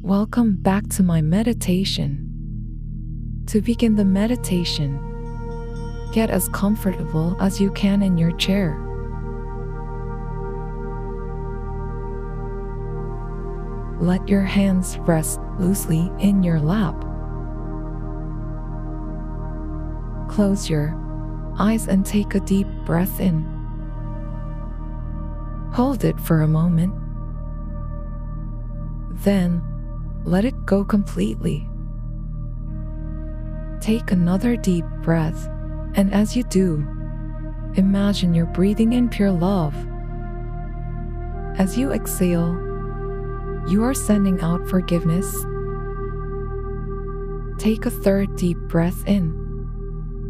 Welcome back to my meditation. To begin the meditation, get as comfortable as you can in your chair. Let your hands rest loosely in your lap. Close your eyes and take a deep breath in. Hold it for a moment. Then, let it go completely. Take another deep breath, and as you do, imagine you're breathing in pure love. As you exhale, you are sending out forgiveness. Take a third deep breath in,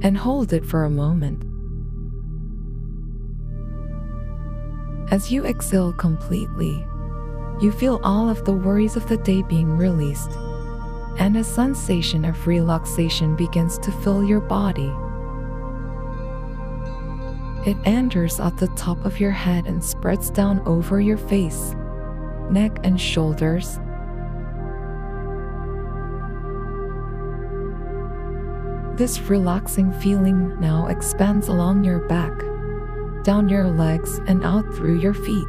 and hold it for a moment. As you exhale completely, you feel all of the worries of the day being released, and a sensation of relaxation begins to fill your body. It enters at the top of your head and spreads down over your face, neck, and shoulders. This relaxing feeling now expands along your back, down your legs, and out through your feet.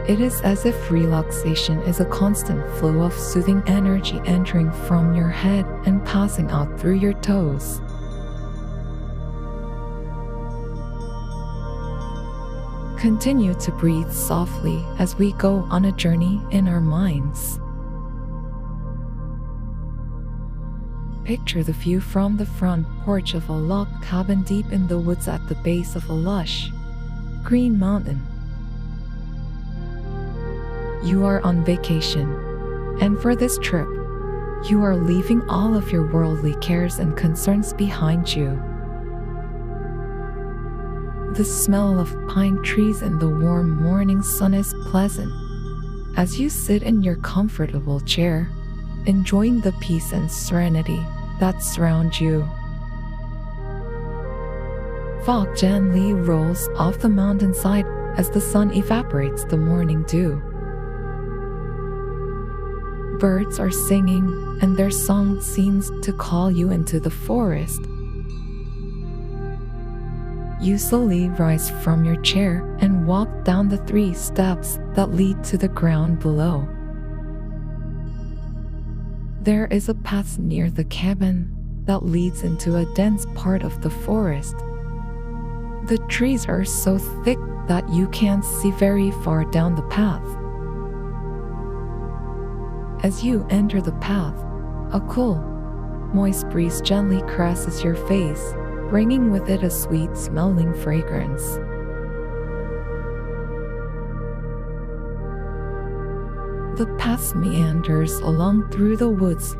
It is as if relaxation is a constant flow of soothing energy entering from your head and passing out through your toes. Continue to breathe softly as we go on a journey in our minds. Picture the view from the front porch of a log cabin deep in the woods at the base of a lush, green mountain. You are on vacation, and for this trip, you are leaving all of your worldly cares and concerns behind you. The smell of pine trees and the warm morning sun is pleasant as you sit in your comfortable chair, enjoying the peace and serenity that surround you. Fog gently rolls off the mountainside as the sun evaporates the morning dew. Birds are singing, and their song seems to call you into the forest. You slowly rise from your chair and walk down the 3 steps that lead to the ground below. There is a path near the cabin that leads into a dense part of the forest. The trees are so thick that you can't see very far down the path. As you enter the path, a cool, moist breeze gently caresses your face, bringing with it a sweet-smelling fragrance. The path meanders along through the woods,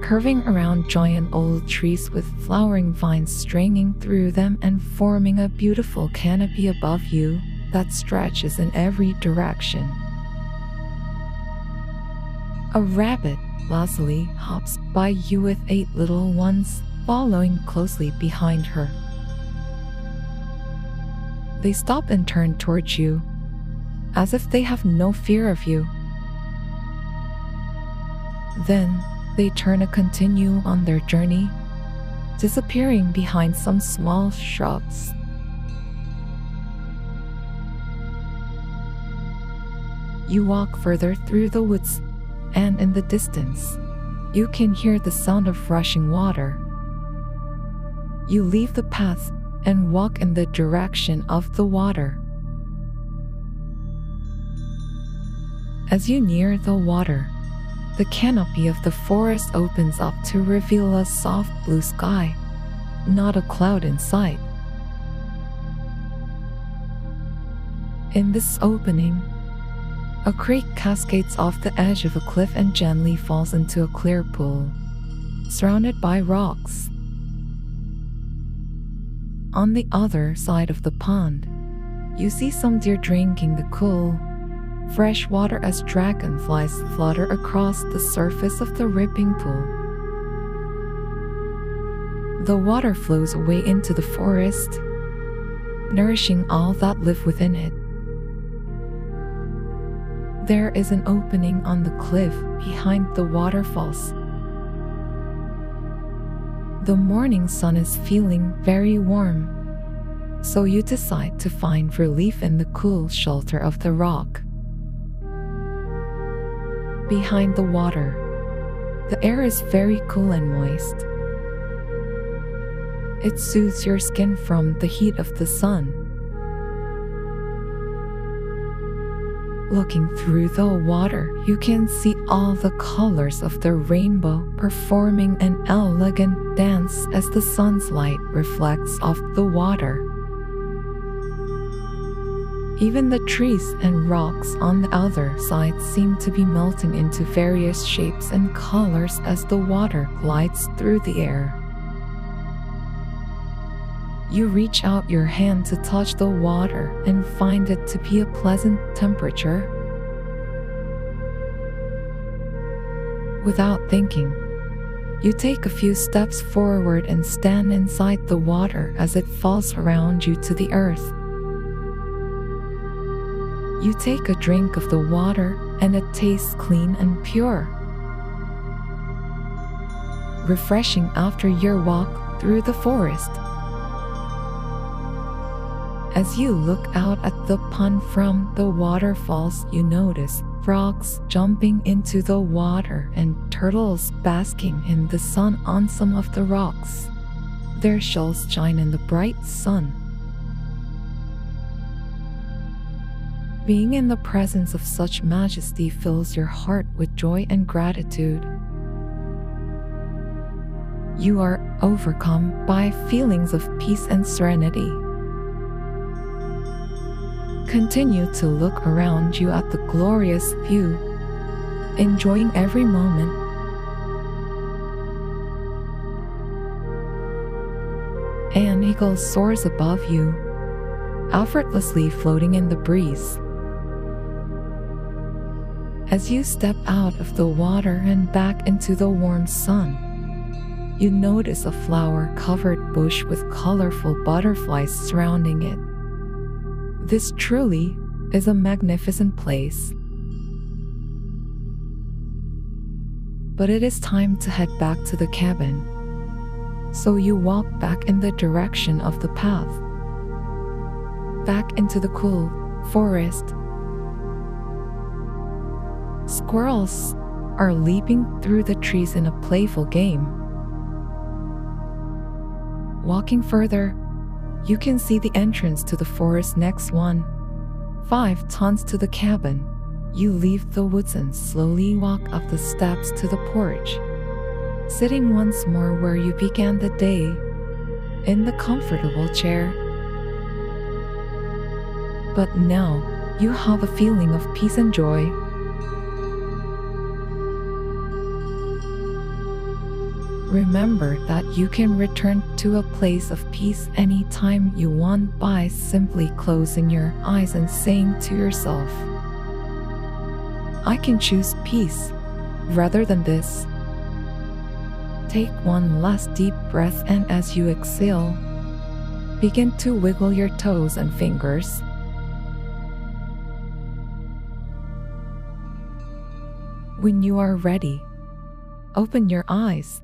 curving around giant old trees with flowering vines stringing through them and forming a beautiful canopy above you that stretches in every direction. A rabbit lazily hops by you with 8 little ones following closely behind her. They stop and turn towards you, as if they have no fear of you. Then they turn and continue on their journey, disappearing behind some small shrubs. You walk further through the woods, and in the distance, you can hear the sound of rushing water. You leave the path and walk in the direction of the water. As you near the water, the canopy of the forest opens up to reveal a soft blue sky, not a cloud in sight. In this opening, a creek cascades off the edge of a cliff and gently falls into a clear pool, surrounded by rocks. On the other side of the pond, you see some deer drinking the cool, fresh water as dragonflies flutter across the surface of the rippling pool. The water flows away into the forest, nourishing all that live within it. There is an opening on the cliff behind the waterfalls. The morning sun is feeling very warm, so you decide to find relief in the cool shelter of the rock. Behind the water, the air is very cool and moist. It soothes your skin from the heat of the sun. Looking through the water, you can see all the colors of the rainbow performing an elegant dance as the sun's light reflects off the water. Even the trees and rocks on the other side seem to be melting into various shapes and colors as the water glides through the air. You reach out your hand to touch the water and find it to be a pleasant temperature. Without thinking, you take a few steps forward and stand inside the water as it falls around you to the earth. You take a drink of the water and it tastes clean and pure, refreshing after your walk through the forest. As you look out at the pond from the waterfalls, you notice frogs jumping into the water and turtles basking in the sun on some of the rocks. Their shells shine in the bright sun. Being in the presence of such majesty fills your heart with joy and gratitude. You are overcome by feelings of peace and serenity. Continue to look around you at the glorious view, enjoying every moment. An eagle soars above you, effortlessly floating in the breeze. As you step out of the water and back into the warm sun, you notice a flower-covered bush with colorful butterflies surrounding it. This truly is a magnificent place. But it is time to head back to the cabin, so you walk back in the direction of the path, back into the cool forest. Squirrels are leaping through the trees in a playful game. Walking further, you can see the entrance to the forest next 5 tons to the cabin. You leave the woods and slowly walk up the steps to the porch, sitting once more where you began the day, in the comfortable chair. But now you have a feeling of peace and joy. Remember that you can return to a place of peace anytime you want by simply closing your eyes and saying to yourself, I can choose peace rather than this. Take one last deep breath, and as you exhale, begin to wiggle your toes and fingers. When you are ready, open your eyes.